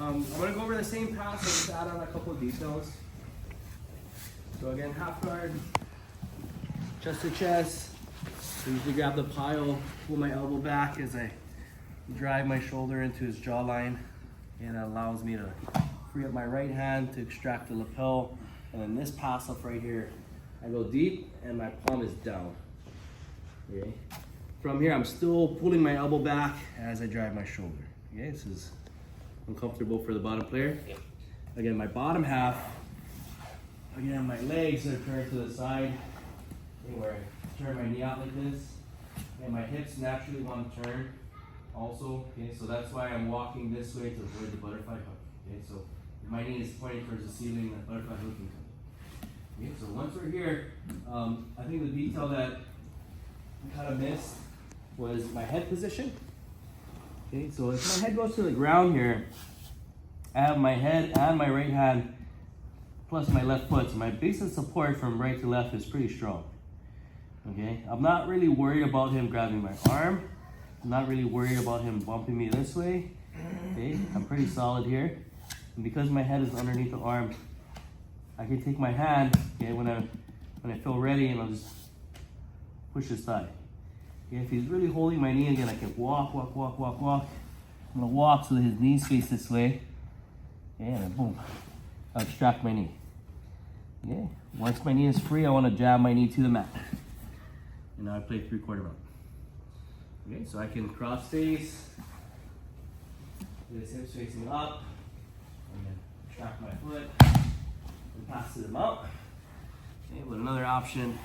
I'm gonna go over the same pass, but just add on a couple of details. So again, half guard, chest to chest. I usually grab the pile, pull my elbow back as I drive my shoulder into his jawline, and it allows me to free up my right hand to extract the lapel. And then this pass up right here, I go deep and my palm is down. Okay. From here, I'm still pulling my elbow back as I drive my shoulder. Okay, this is uncomfortable for the bottom player. Again, my bottom half, again, my legs are turned to the side, okay, where I turn my knee out like this, and my hips naturally want to turn also. Okay, so that's why I'm walking this way to avoid the butterfly hook. Okay, so if my knee is pointing towards the ceiling, that butterfly hook can come. Okay, so once we're here, I think the detail that I kind of missed was my head position. Okay, so if my head goes to the ground here, I have my head and my right hand plus my left foot. So my base of support from right to left is pretty strong. Okay, I'm not really worried about him grabbing my arm. I'm not really worried about him bumping me this way. Okay, I'm pretty solid here. And because my head is underneath the arm, I can take my hand, okay, when I feel ready, and I'll just push his thigh. Okay, if he's really holding my knee again, I can walk. I'm gonna walk so that his knees face this way. Okay, and then boom, I'll extract my knee. Okay, once my knee is free, I wanna jab my knee to the mat. And now I play 3/4 mount. Okay, so I can cross face, with his hips facing up, and then extract my foot, and pass to the mount. Okay, but another option,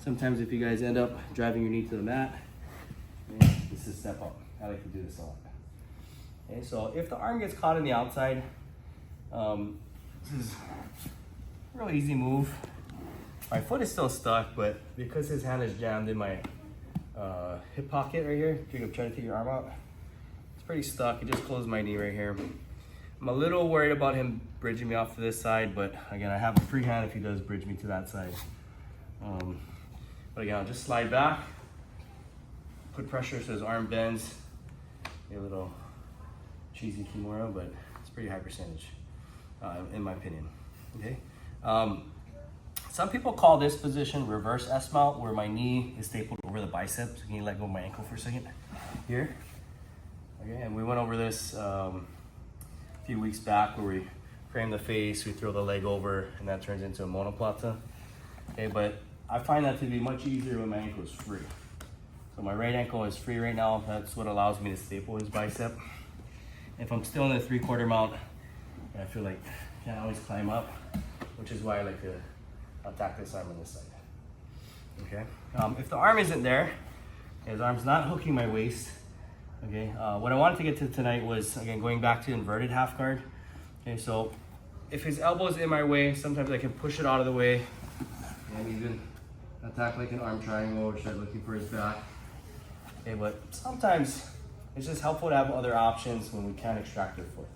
sometimes if you guys end up driving your knee to the mat, this is step up. I like to do this a lot. Okay, so if the arm gets caught in the outside, this is a real easy move. My foot is still stuck, but because his hand is jammed in my hip pocket right here, if you're trying to take your arm out, it's pretty stuck. It just closed my knee right here. I'm a little worried about him bridging me off to this side, but again, I have a free hand if he does bridge me to that side. But again, I'll just slide back, put pressure so his arm bends. A little cheesy Kimura, but it's pretty high percentage, in my opinion. Okay. Some people call this position reverse S mount, where my knee is stapled over the biceps. Can you let go of my ankle for a second? Here. Okay, and we went over this a few weeks back, where we frame the face, we throw the leg over, and that turns into a monoplata. Okay, but I find that to be much easier when my ankle is free. So my right ankle is free right now. That's what allows me to staple his bicep. If I'm still in the 3/4 mount, I feel like I can't always climb up, which is why I like to attack this arm on this side. Okay. If the arm isn't there, his arm's not hooking my waist. Okay. What I wanted to get to tonight was, again, going back to inverted half guard. Okay. So if his elbow is in my way, sometimes I can push it out of the way and even attack like an arm triangle or start looking for his back. Okay. But sometimes it's just helpful to have other options when we can't extract their foot.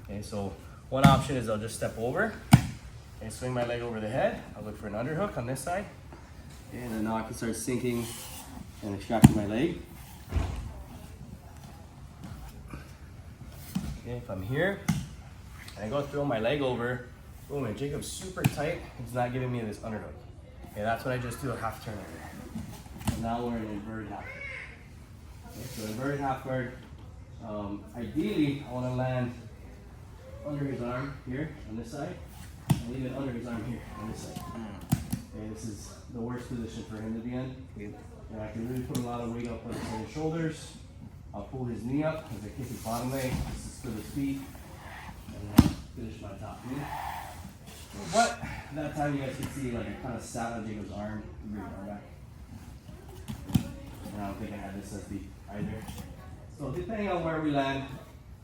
Okay. So one option is I'll just step over and swing my leg over the head. I'll look for an underhook on this side. Okay, and then now I can start sinking and extracting my leg. Okay, if I'm here and I go throw my leg over, boom, and Jacob's super tight, he's not giving me this underhook. Okay, that's what I just do, a half turn over. And now we're in inverted half guard. Okay, so inverted half guard, ideally I want to land under his arm here on this side, and even under his arm here on this side. Okay, this is the worst position for him to be in. And I can really put a lot of weight up on his shoulders. I'll pull his knee up as I kick his bottom leg. This is for the feet. And then finish my top knee. But that time you guys can see, like, I kind of sat on Jacob's arm, bring his arm back. And I don't think I had this as deep either. So depending on where we land,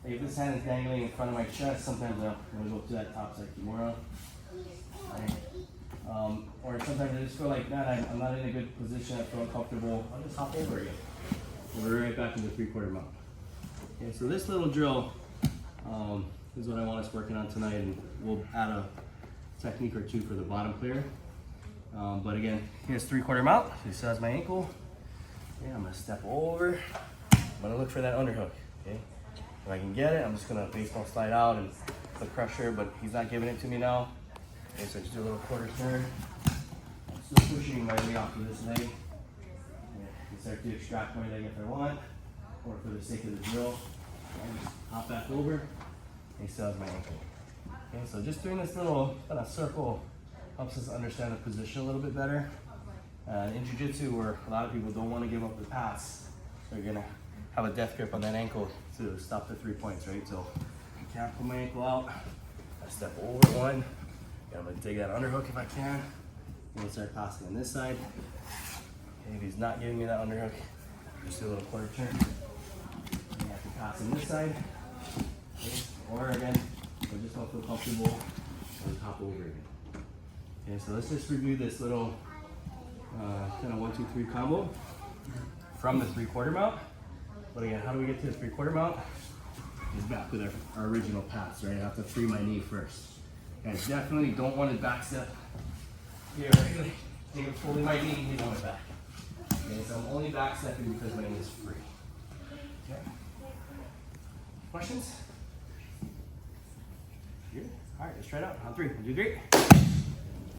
if this hand is dangling in front of my chest, sometimes I'm going to go to that top side Kimura. Right. Or sometimes I just feel like, man, I'm not in a good position, I feel uncomfortable, I'll just hop over again. And we're right back into 3/4 mount. Okay, so this little drill is what I want us working on tonight, and we'll add a technique or two for the bottom player. But again, here's 3/4 mount, so he still has my ankle. Okay, I'm going to step over, I'm going to look for that underhook. Okay. If I can get it, I'm just gonna baseball slide out and put pressure, but he's not giving it to me now. Okay, so just do a little quarter turn. Still pushing my leg off of this leg. I can start to extract my leg if I want, or for the sake of the drill, I just hop back over. He still has my ankle. Okay, so just doing this little kind of circle helps us understand the position a little bit better. In jiu-jitsu, where a lot of people don't want to give up the pass, they're gonna have a death grip on that ankle to stop the 3 points, right? So I can't put my ankle out. I step over one. And I'm gonna take that underhook if I can. I'm gonna start passing on this side. Okay, if he's not giving me that underhook, just do a little quarter turn. And I have to pass on this side. Okay, or again, if I just don't feel comfortable, I'll just hop over again. Okay, so let's just review this little kind of 1, 2, 3 combo from the 3/4 mount. But again, how do we get to the 3/4 mount? Is back with our original pass, right? I have to free my knee first. And I definitely don't want to back step here, right? Take it fully my knee, knee on my back. Okay, so I'm only back stepping because my knee is free. Okay. Questions? Good. All right, let's try it out. On 3. 1, 2, 3.